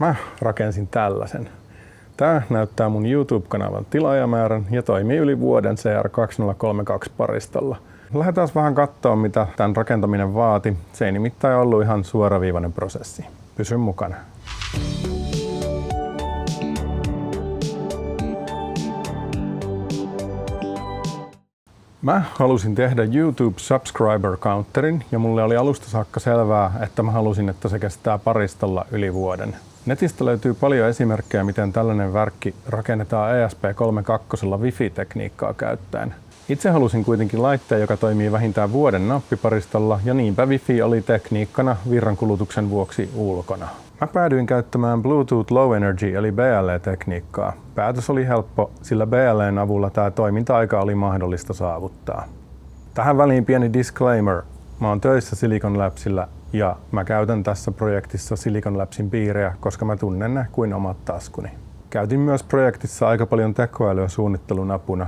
Mä rakensin tällaisen. Tää näyttää mun YouTube-kanavan tilaajamäärän ja toimii yli vuoden CR2032 paristolla. Lähdetään vähän katsoa, mitä tämän rakentaminen vaati. Se ei nimittäin ollut ihan suoraviivainen prosessi. Pysy mukana. Mä halusin tehdä YouTube subscriber counterin ja mulle oli alusta saakka selvää, että mä halusin, että se kestää paristolla yli vuoden. Netistä löytyy paljon esimerkkejä, miten tällainen värkki rakennetaan ESP32 Wi-Fi-tekniikkaa käyttäen. Itse halusin kuitenkin laitteen, joka toimii vähintään vuoden nappiparistolla ja niinpä Wi-Fi oli tekniikkana virrankulutuksen vuoksi ulkona. Mä päädyin käyttämään Bluetooth Low Energy eli BLE-tekniikkaa. Päätös oli helppo, sillä BLEn avulla tämä toiminta-aika oli mahdollista saavuttaa. Tähän väliin pieni disclaimer. Mä oon töissä Silicon Labsilla ja mä käytän tässä projektissa Silicon Labsin piirejä, koska mä tunnen ne kuin omat taskuni. Käytin myös projektissa aika paljon tekoälyä suunnittelun apuna.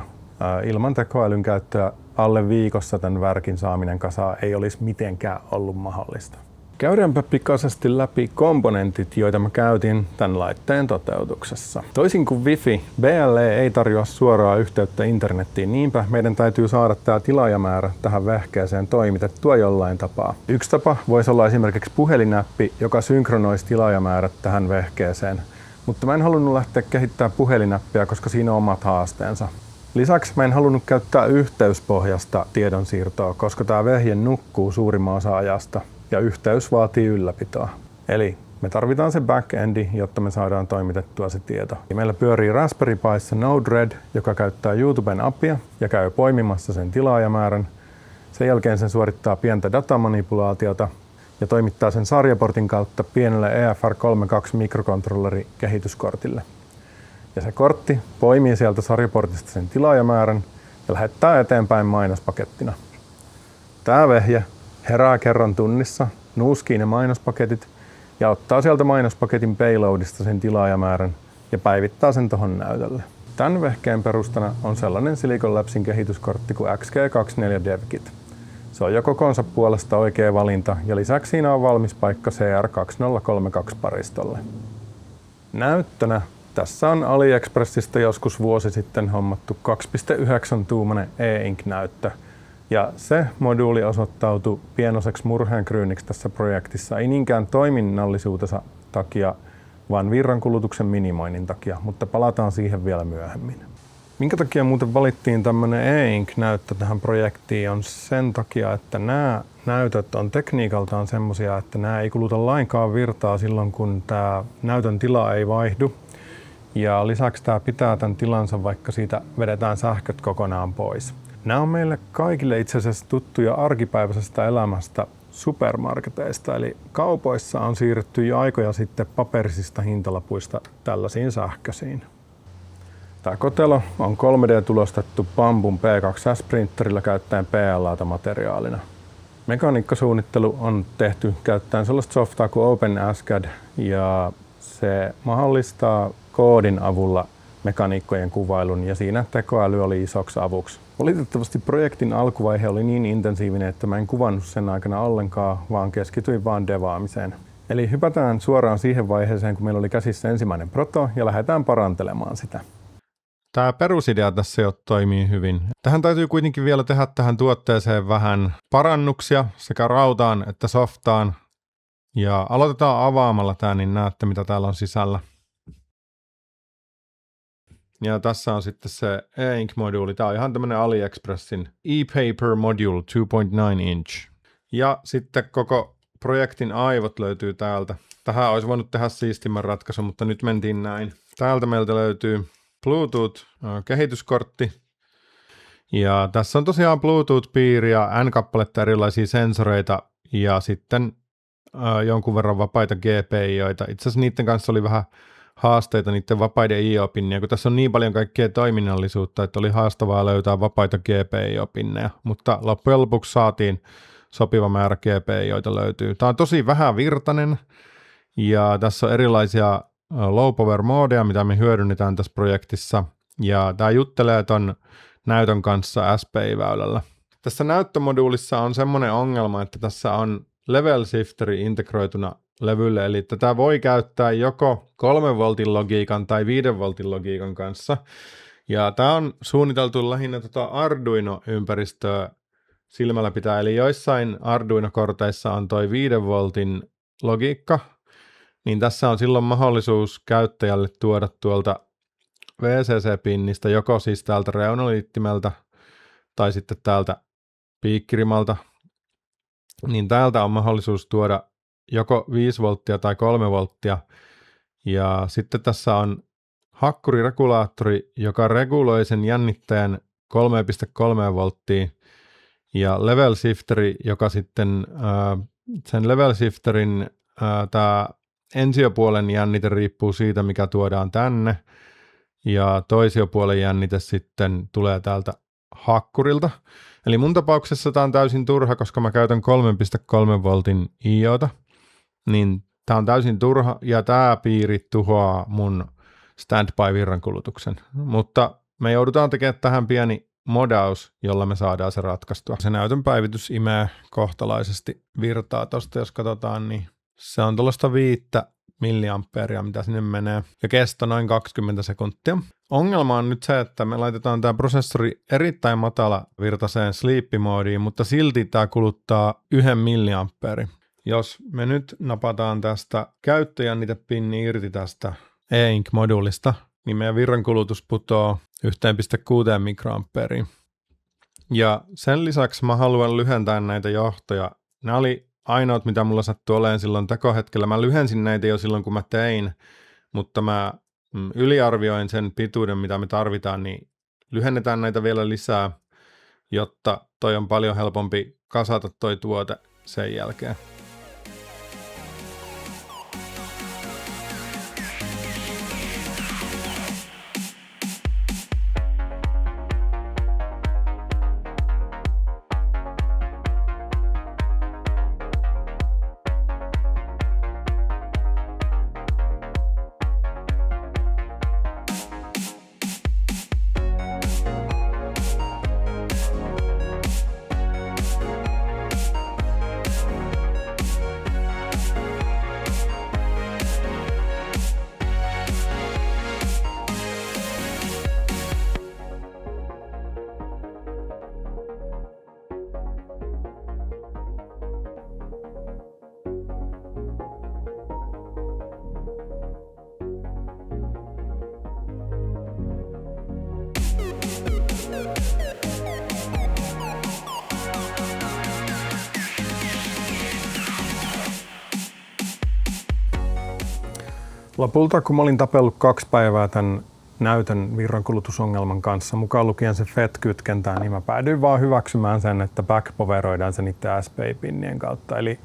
Ilman tekoälyn käyttöä alle viikossa tämän värkin saaminen kasaan ei olisi mitenkään ollut mahdollista. Käydäänpä pikaisesti läpi komponentit, joita mä käytin tämän laitteen toteutuksessa. Toisin kuin Wi-Fi, BLE ei tarjoa suoraa yhteyttä internettiin, niinpä meidän täytyy saada tämä tilaajamäärä tähän vehkeeseen toimitettua jollain tapaa. Yksi tapa voisi olla esimerkiksi puhelinäppi, joka synkronoisi tilaajamäärät tähän vehkeeseen, mutta mä en halunnut lähteä kehittämään puhelinäppiä, koska siinä on omat haasteensa. Lisäksi mä en halunnut käyttää yhteyspohjasta tiedonsiirtoa, koska tämä vehje nukkuu suurimman osa ajasta ja yhteys vaatii ylläpitoa. Eli me tarvitaan se backendi, jotta me saadaan toimitettua se tieto. Ja meillä pyörii Raspberry Pissa Node-RED, joka käyttää YouTuben appia ja käy poimimassa sen tilaajamäärän. Sen jälkeen sen suorittaa pientä datamanipulaatiota ja toimittaa sen sarjaportin kautta pienelle EFR32 mikrokontrolleri kehityskortille. Ja se kortti poimii sieltä sarjaportista sen tilaajamäärän ja lähettää eteenpäin mainospakettina. Tää vehje herää kerran tunnissa, nuuskii ne mainospaketit ja ottaa sieltä mainospaketin payloadista sen tilaajamäärän ja päivittää sen tohon näytölle. Tämän vehkeen perustana on sellainen Silicon Labsin kehityskortti kuin XG24 DevKit. Se on jo kokonsa puolesta oikea valinta ja lisäksi siinä on valmis paikka CR2032 paristolle. Näyttönä tässä on AliExpressistä joskus vuosi sitten hommattu 2.9-tuumainen e-ink-näyttö. Ja se moduuli osoittautui pienoiseksi murheenkryyniksi tässä projektissa, ei niinkään toiminnallisuutensa takia, vaan virrankulutuksen minimoinnin takia, mutta palataan siihen vielä myöhemmin. Minkä takia muuten valittiin tämmöinen e-ink-näyttö tähän projektiin on sen takia, että nämä näytöt on tekniikaltaan semmoisia, että nämä ei kuluta lainkaan virtaa silloin, kun tämä näytön tila ei vaihdu. Ja lisäksi tämä pitää tämän tilansa, vaikka siitä vedetään sähköt kokonaan pois. Nämä on meille kaikille itse asiassa tuttuja arkipäiväisestä elämästä supermarketeista, eli kaupoissa on siirrytty jo aikoja sitten paperisista hintalapuista tällaisiin sähköisiin. Tämä kotelo on 3D-tulostettu Bambun P2S-printerillä käyttäen PLA:ta materiaalina. Mekaniikkasuunnittelu on tehty käyttäen sellaista softaa kuin OpenASCAD ja se mahdollistaa koodin avulla mekaniikkojen kuvailun ja siinä tekoäly oli isoksi avuksi. Valitettavasti projektin alkuvaihe oli niin intensiivinen, että mä en kuvannut sen aikana ollenkaan, vaan keskityin vaan devaamiseen. Eli hypätään suoraan siihen vaiheeseen, kun meillä oli käsissä ensimmäinen proto ja lähdetään parantelemaan sitä. Tämä perusidea tässä jo toimii hyvin. Tähän täytyy kuitenkin vielä tehdä tähän tuotteeseen vähän parannuksia sekä rautaan että softaan. Ja aloitetaan avaamalla tämä, niin näette mitä täällä on sisällä. Ja tässä on sitten se e-ink-moduuli. Tämä on ihan tämmöinen AliExpressin e-paper module 2.9 inch. Ja sitten koko projektin aivot löytyy täältä. Tähän olisi voinut tehdä siistimmän ratkaisun, mutta nyt mentiin näin. Täältä meiltä löytyy Bluetooth-kehityskortti. Ja tässä on tosiaan Bluetooth-piiri ja N-kappaletta erilaisia sensoreita ja sitten jonkun verran vapaita GPI:oita. Itse asiassa niiden kanssa oli vähän haasteita niiden vapaiden IO-pinneja, kun tässä on niin paljon kaikkea toiminnallisuutta, että oli haastavaa löytää vapaita GPIO-pinneja, mutta loppujen lopuksi saatiin sopiva määrä GPI:oita löytyy. Tämä on tosi vähävirtainen ja tässä on erilaisia low power modeja, mitä me hyödynnetään tässä projektissa ja tämä juttelee ton näytön kanssa SPI-väylällä. Tässä näyttömoduulissa on semmoinen ongelma, että tässä on level shifteri integroituna levylle, eli tätä voi käyttää joko 3 voltin logiikan tai 5 voltin logiikan kanssa. Ja tämä on suunniteltu lähinnä Arduino-ympäristöä silmällä pitää, eli joissain Arduino-korteissa on toi 5 voltin logiikka, niin tässä on silloin mahdollisuus käyttäjälle tuoda tuolta VCC-pinnistä joko siis täältä reunaliittimeltä tai sitten täältä piikkirimalta, niin täältä on mahdollisuus tuoda joko 5 volttia tai 3 volttia, ja sitten tässä on hakkuriregulaattori, joka reguloi sen jännitteen 3,3 volttia, ja level shifteri, joka sitten sen level shifterin tämä ensiopuolen jännite riippuu siitä, mikä tuodaan tänne, ja toisiopuolen jännite sitten tulee täältä hakkurilta. Eli mun tapauksessa tämä on täysin turha, koska mä käytän 3,3 voltin IOta, niin tämä on täysin turha, ja tämä piiri tuhoaa mun standby-virrankulutuksen. Mutta me joudutaan tekemään tähän pieni modaus, jolla me saadaan se ratkaistua. Se näytön päivitys imee kohtalaisesti virtaa tosta, jos katsotaan, niin se on tuollaista 5 milliampeeria, mitä sinne menee, ja kesto noin 20 sekuntia. Ongelma on nyt se, että me laitetaan tämä prosessori erittäin matala virtaiseen sleep-moodiin, mutta silti tämä kuluttaa 1 milliampeeri. Jos me nyt napataan tästä käyttöjännitepinni irti tästä e-ink-modulista, niin meidän virrankulutus putoo 1,6 mikroampeeriin. Ja sen lisäksi mä haluan lyhentää näitä johtoja. Nämä oli ainoat, mitä mulla sattui olemaan silloin tekohetkellä. Mä lyhensin näitä jo silloin, kun mä tein, mutta mä yliarvioin sen pituuden, mitä me tarvitaan, niin lyhennetään näitä vielä lisää, jotta toi on paljon helpompi kasata toi tuote sen jälkeen. Lopulta, kun mä olin tapellut 2 päivää tämän näytön virrankulutusongelman kanssa, mukaan lukien se FET-kytkentään, niin mä päädyin vaan hyväksymään sen, että backpoweroidaan se niiden SPI-pinnien kautta. Eli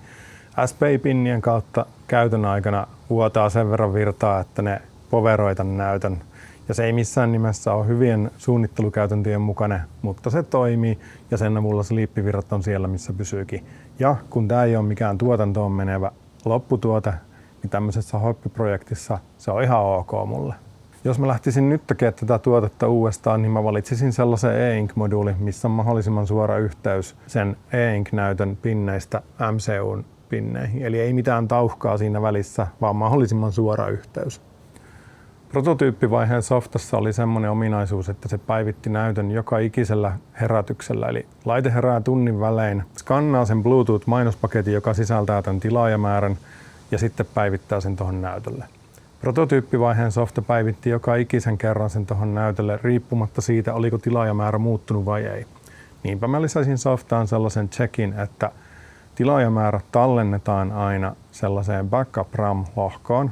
SPI-pinnien kautta käytön aikana vuotaa sen verran virtaa, että ne poweroi tämän näytön. Ja se ei missään nimessä ole hyvien suunnittelukäytäntöjen mukainen, mutta se toimii ja sen avulla sleep-virrat on siellä, missä pysyykin. Ja kun tämä ei ole mikään tuotantoon menevä lopputuote, niin tämmöisessä hobbyprojektissa se on ihan ok mulle. Jos mä lähtisin nyt tekemään tätä tuotetta uudestaan, niin mä valitsisin sellaisen e-ink-moduuli, missä on mahdollisimman suora yhteys sen e-ink-näytön pinneistä MCUn pinneihin. Eli ei mitään tauhkaa siinä välissä, vaan mahdollisimman suora yhteys. Prototyyppivaiheen softassa oli semmoinen ominaisuus, että se päivitti näytön joka ikisellä herätyksellä. Eli laite herää tunnin välein, skannaa sen Bluetooth-mainospaketin, joka sisältää tämän tilaajamäärän, ja sitten päivittää sen tuohon näytölle. Prototyyppivaiheen softa päivitti joka ikisen kerran sen tuohon näytölle riippumatta siitä, oliko tilaajamäärä muuttunut vai ei. Niinpä mä lisäsin softaan sellaisen checkin, että tilaajamäärä tallennetaan aina sellaiseen backup RAM-lohkoon.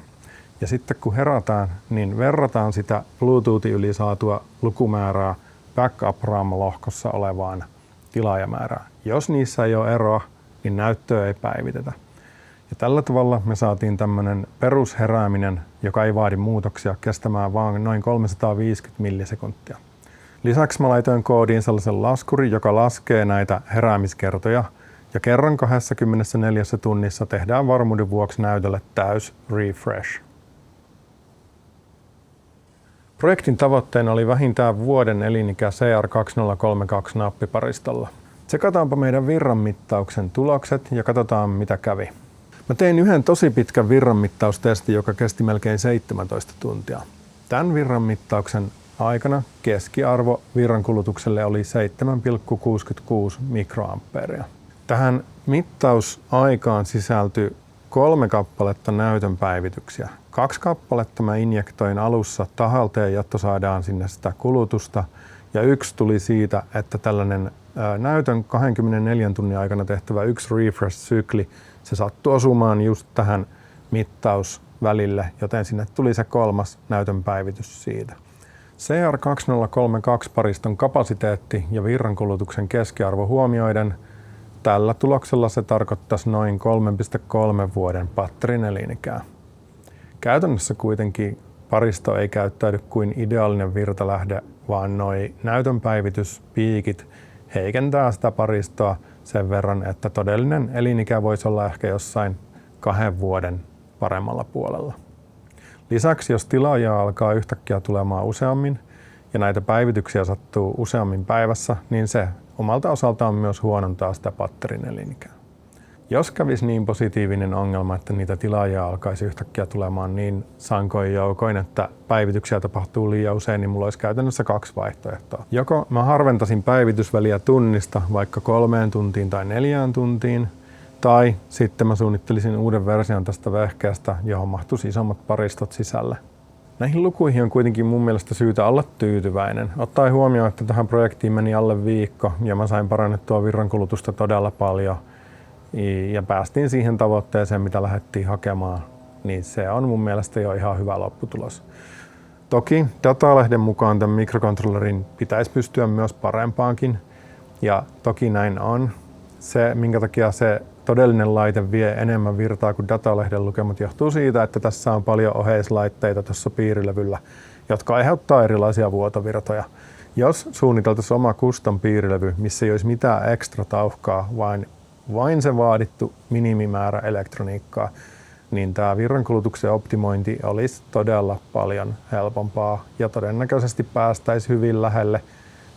Ja sitten kun herätään, niin verrataan sitä Bluetoothin yli saatua lukumäärää backup RAM-lohkossa olevaan tilaajamäärään. Jos niissä ei ole eroa, niin näyttöä ei päivitetä. Ja tällä tavalla me saatiin tämmöinen perusherääminen, joka ei vaadi muutoksia, kestämään vaan noin 350 millisekuntia. Lisäksi mä laitoin koodiin sellaisen laskurin, joka laskee näitä heräämiskertoja, ja kerran 24 tunnissa tehdään varmuuden vuoksi näytölle täys refresh. Projektin tavoitteena oli vähintään vuoden elinikä CR2032-nappiparistolla. Tsekataanpa meidän virranmittauksen tulokset ja katsotaan mitä kävi. Mä tein yhden tosi pitkän virranmittaustestin, joka kesti melkein 17 tuntia. Tämän virranmittauksen aikana keskiarvo virrankulutukselle oli 7,66 mikroampeeria. Tähän mittausaikaan sisältyi 3 kappaletta näytön päivityksiä. 2 kappaletta mä injektoin alussa tahalteen, jotta saadaan sinne sitä kulutusta. Ja 1 tuli siitä, että tällainen näytön 24 tunnin aikana tehtävä 1 refresh-sykli, se sattui osumaan just tähän mittausvälille, joten sinne tuli se 3. näytön päivitys siitä. CR2032-pariston kapasiteetti ja virrankulutuksen keskiarvo huomioiden tällä tuloksella se tarkoittaisi noin 3,3 vuoden patterin elinikää. Käytännössä kuitenkin paristo ei käyttäydy kuin ideaalinen virtalähde, vaan noi näytön päivityspiikit heikentää sitä paristoa sen verran, että todellinen elinikä voisi olla ehkä jossain 2 vuoden paremmalla puolella. Lisäksi jos tilaajaa alkaa yhtäkkiä tulemaan useammin ja näitä päivityksiä sattuu useammin päivässä, niin se omalta osaltaan myös huonontaa sitä patterin elinikää. Jos kävisi niin positiivinen ongelma, että niitä tilaajia alkaisi yhtäkkiä tulemaan niin sankoin joukoin, että päivityksiä tapahtuu liian usein, niin mulla olisi käytännössä 2 vaihtoehtoa. Joko mä harventaisin päivitysväliä tunnista vaikka 3 tuntiin tai 4 tuntiin, tai sitten mä suunnittelisin uuden version tästä vehkeestä, johon mahtuisi isommat paristot sisälle. Näihin lukuihin on kuitenkin mun mielestä syytä olla tyytyväinen. Ottaen huomioon, että tähän projektiin meni alle viikko ja mä sain parannettua virrankulutusta todella paljon ja päästiin siihen tavoitteeseen, mitä lähdettiin hakemaan, niin se on mun mielestä jo ihan hyvä lopputulos. Toki datalehden mukaan tämän mikrokontrollerin pitäisi pystyä myös parempaankin, ja toki näin on. Se, minkä takia se todellinen laite vie enemmän virtaa kuin datalehden lukemat, johtuu siitä, että tässä on paljon oheislaitteita tuossa piirilevyllä, jotka aiheuttaa erilaisia vuotovirtoja. Jos suunniteltaisiin oma custom piirilevy, missä ei olisi mitään ekstra tauhkaa, vain se vaadittu minimimäärä elektroniikkaa, niin tämä virrankulutuksen optimointi olisi todella paljon helpompaa ja todennäköisesti päästäisiin hyvin lähelle,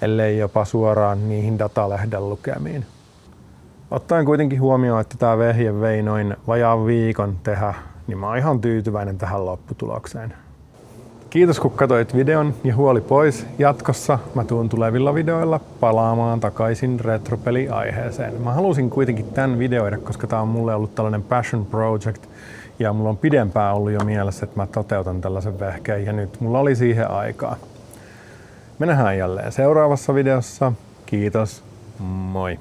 ellei jopa suoraan niihin datalehden lukemiin. Ottaen kuitenkin huomioon, että tämä vehje vei noin vajaan viikon tehdä, niin mä oon ihan tyytyväinen tähän lopputulokseen. Kiitos kun katsoit videon ja huoli pois. Jatkossa mä tuun tulevilla videoilla palaamaan takaisin retropeli-aiheeseen. Mä halusin kuitenkin tän videoida, koska tää on mulle ollut tällainen passion project ja mulla on pidempään ollut jo mielessä, että mä toteutan tällaisen vehkeen ja nyt mulla oli siihen aikaa. Me nähdään jälleen seuraavassa videossa. Kiitos, moi!